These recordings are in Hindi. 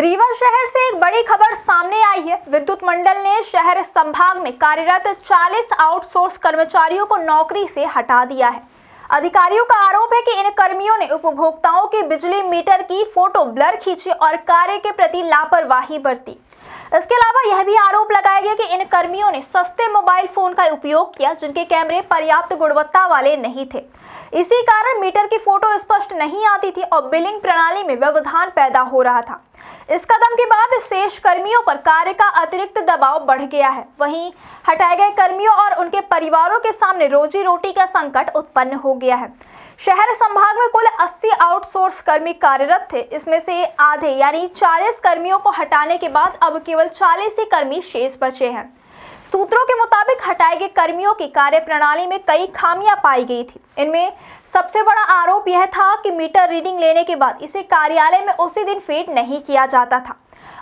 रीवा शहर से एक बड़ी खबर सामने आई है। विद्युत मंडल ने शहर संभाग में कार्यरत 40 आउटसोर्स कर्मचारियों को नौकरी से हटा दिया है। अधिकारियों का आरोप है कि इन कर्मियों ने उपभोक्ताओं के बिजली मीटर की फोटो ब्लर खींची और कार्य के प्रति लापरवाही बरती। इसके अलावा यह भी आरोप लगाया गया कि इन कर्मियों ने सस्ते मोबाइल फोन का उपयोग किया जिनके कैमरे पर्याप्त गुणवत्ता वाले नहीं थे। इसी कारण मीटर की फोटो स्पष्ट नहीं आती थी और बिलिंग प्रणाली में व्यवधान पैदा हो रहा था। इस कदम के बाद शेष कर्मियों पर कार्य का अतिरिक्त दबाव बढ़ गया है। वहीं हटाए गए कर्मियों और उनके परिवारों के सामने रोजी रोटी का संकट उत्पन्न हो गया है। शहर संभाग में कुल 80 आउटसोर्स कर्मी कार्यरत थे। इसमें से आधे यानी 40 कर्मियों को हटाने के बाद अब केवल 40 ही कर्मी शेष बचे हैं। सूत्रों के मुताबिक हटाए गए कर्मियों की कार्यप्रणाली में कई खामियां पाई गई थी। इनमें सबसे बड़ा आरोप यह था कि मीटर रीडिंग लेने के बाद इसे कार्यालय में उसी दिन फीड नहीं किया जाता था।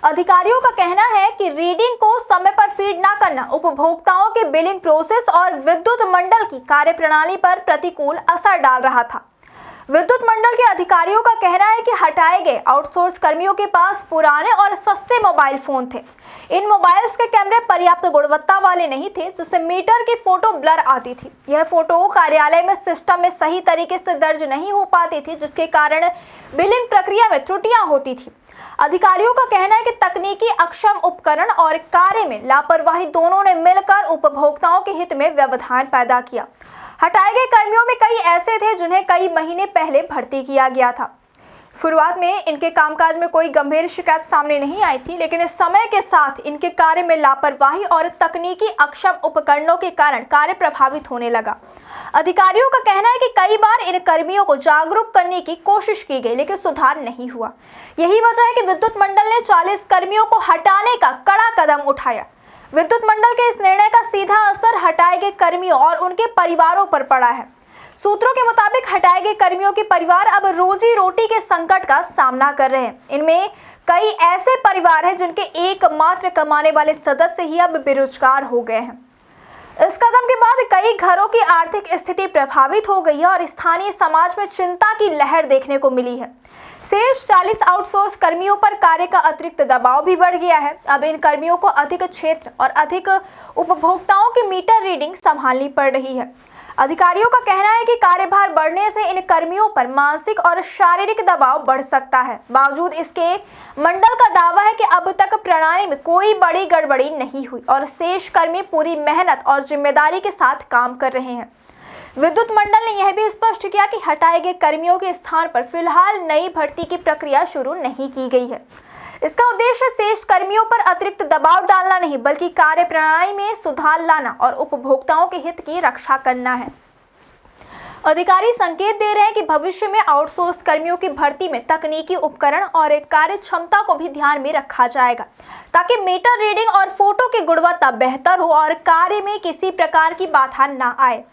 अधिकारियों का कहना है कि रीडिंग को समय पर फीड न करना उपभोक्ताओं के बिलिंग प्रोसेस और विद्युत मंडल की कार्यप्रणाली पर प्रतिकूल असर डाल रहा था। विद्युत मंडल के अधिकारियों का कहना है कि हटाए गए आउटसोर्स कर्मियों के पास पुराने और सस्ते मोबाइल फोन थे। इन मोबाइल्स के कैमरे पर्याप्त गुणवत्ता वाले नहीं थे जिससे मीटर की फोटो ब्लर आती थी। यह फोटो कार्यालय में सिस्टम में सही तरीके से दर्ज नहीं हो पाती थी जिसके कारण बिलिंग प्रक्रिया में त्रुटियां होती थी। अधिकारियों का कहना है कि तकनीकी अक्षम उपकरण और कार्य में लापरवाही दोनों ने मिलकर उपभोक्ताओं के हित में व्यवधान पैदा किया। हटाए गए कर्मियों में कई ऐसे थे जिन्हें कई महीने पहले भर्ती किया गया था। शुरुआत में इनके कामकाज में कोई गंभीर शिकायत सामने नहीं आई थी, लेकिन इस समय के साथ इनके कार्य में लापरवाही और तकनीकी अक्षम उपकरणों के कारण कार्य प्रभावित होने लगा। अधिकारियों का कहना है कि कई बार इन कर्मियों को जागरूक करने की कोशिश की गई लेकिन सुधार नहीं हुआ। यही वजह है कि विद्युत मंडल ने 40 कर्मियों को हटाने का कड़ा कदम उठाया। विद्युत मंडल के इस निर्णय का सीधा असर हटाए गए कर्मियों और उनके परिवारों पर पड़ा है। सूत्रों के मुताबिक हटाए गए कर्मियों के परिवार अब रोजी रोटी के संकट का सामना कर रहे हैं। इनमें कई ऐसे परिवार हैं जिनके एकमात्र कमाने वाले सदस्य ही अब बेरोजगार हो गए हैं। इस कदम के बाद कई घरों की आर्थिक स्थिति प्रभावित हो गई है और स्थानीय समाज में चिंता की लहर देखने को मिली है। शेष 40 आउटसोर्स कर्मियों पर कार्य का अतिरिक्त दबाव भी बढ़ गया है। अब इन कर्मियों को अधिक क्षेत्र और अधिक उपभोक्ताओं की मीटर रीडिंग संभालनी पड़ रही है। अधिकारियों का कहना है कि कार्यभार बढ़ने से इन कर्मियों पर मानसिक और शारीरिक दबाव बढ़ सकता है। बावजूद इसके मंडल का दावा है कि अब तक प्रणाली में कोई बड़ी गड़बड़ी नहीं हुई और शेष कर्मी पूरी मेहनत और जिम्मेदारी के साथ काम कर रहे हैं। विद्युत मंडल ने यह भी स्पष्ट किया कि हटाए गए कर्मियों के स्थान पर फिलहाल नई भर्ती की प्रक्रिया शुरू नहीं की गई है। इसका उद्देश्य शेष कर्मियों पर अतिरिक्त दबाव डालना नहीं बल्कि कार्यप्रणाली में सुधार लाना और उपभोक्ताओं के हित की रक्षा करना है। अधिकारी संकेत दे रहे हैं कि भविष्य में आउटसोर्स कर्मियों की भर्ती में तकनीकी उपकरण और कार्य क्षमता को भी ध्यान में रखा जाएगा ताकि मीटर रीडिंग और फोटो की गुणवत्ता बेहतर हो और कार्य में किसी प्रकार की बाधा न आए।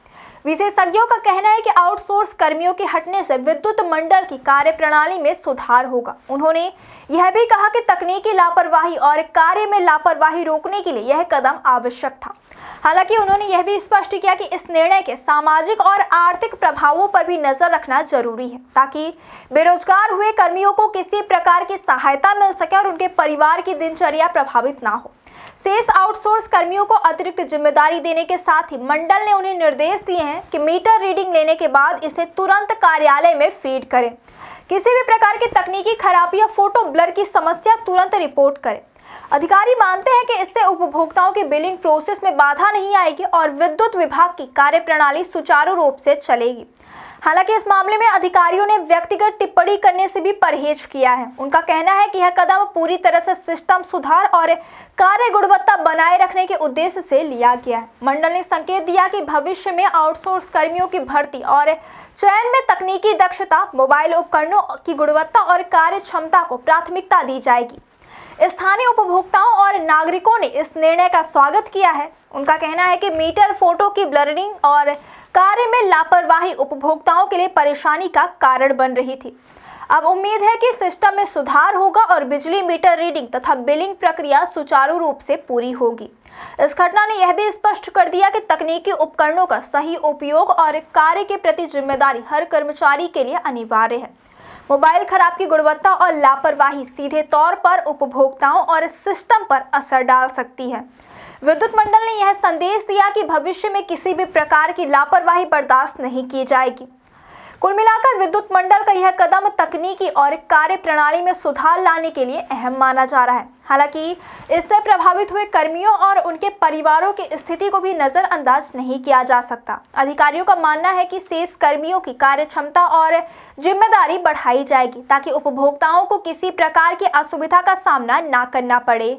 विशेषज्ञों का कहना है कि आउटसोर्स कर्मियों के हटने से विद्युत मंडल की कार्यप्रणाली में सुधार होगा। उन्होंने यह भी कहा कि तकनीकी लापरवाही और कार्य में लापरवाही रोकने के लिए यह कदम आवश्यक था। हालांकि उन्होंने यह भी स्पष्ट किया कि इस निर्णय के सामाजिक और आर्थिक प्रभावों पर भी नजर रखना जरूरी है ताकि बेरोजगार हुए कर्मियों को किसी प्रकार की सहायता मिल सके और उनके परिवार की दिनचर्या प्रभावित ना हो। शेष आउटसोर्स कर्मियों को अतिरिक्त जिम्मेदारी देने के साथ ही मंडल ने उन्हें निर्देश दिए हैं कि मीटर रीडिंग लेने के बाद इसे तुरंत कार्यालय में फीड करें। किसी भी प्रकार की तकनीकी खराबी या फोटो ब्लर की समस्या तुरंत रिपोर्ट करें। अधिकारी मानते हैं कि इससे उपभोक्ताओं के बिलिंग प्रोसेस में बाधा नहीं आएगी और विद्युत विभाग की कार्यप्रणाली सुचारू रूप से चलेगी। हालांकि इस मामले में अधिकारियों ने व्यक्तिगत टिप्पणी करने से भी परहेज किया है। उनका कहना है कि यह कदम पूरी तरह से सिस्टम सुधार और कार्य गुणवत्ता बनाए रखने के उद्देश्य से लिया गया है। मंडल ने संकेत दिया कि भविष्य में आउटसोर्स कर्मियों की भर्ती और चयन में तकनीकी दक्षता, मोबाइल उपकरणों की गुणवत्ता और कार्य क्षमता को प्राथमिकता दी जाएगी। स्थानीय उपभोक्ताओं और नागरिकों ने इस निर्णय का स्वागत किया है। उनका कहना है कि मीटर फोटो की ब्लरिंग और कार्य में लापरवाही उपभोक्ताओं के लिए परेशानी का कारण बन रही थी। अब उम्मीद है कि सिस्टम में सुधार होगा और बिजली मीटर रीडिंग तथा बिलिंग प्रक्रिया सुचारू रूप से पूरी होगी। इस घटना ने यह भी स्पष्ट कर दिया कि तकनीकी उपकरणों का सही उपयोग और कार्य के प्रति जिम्मेदारी हर कर्मचारी के लिए अनिवार्य है। मोबाइल खराब की गुणवत्ता और लापरवाही सीधे तौर पर उपभोक्ताओं और सिस्टम पर असर डाल सकती है। विद्युत मंडल ने यह संदेश दिया कि भविष्य में किसी भी प्रकार की लापरवाही बर्दाश्त नहीं की जाएगी। कुल मिलाकर विद्युत मंडल का यह कदम तकनीकी और कार्य प्रणाली में सुधार लाने के लिए अहम माना जा रहा है। हालांकि इससे प्रभावित हुए कर्मियों और उनके परिवारों की स्थिति को भी नजरअंदाज नहीं किया जा सकता। अधिकारियों का मानना है कि शेष कर्मियों की कार्य क्षमता और जिम्मेदारी बढ़ाई जाएगी ताकि उपभोक्ताओं को किसी प्रकार की असुविधा का सामना न करना पड़े।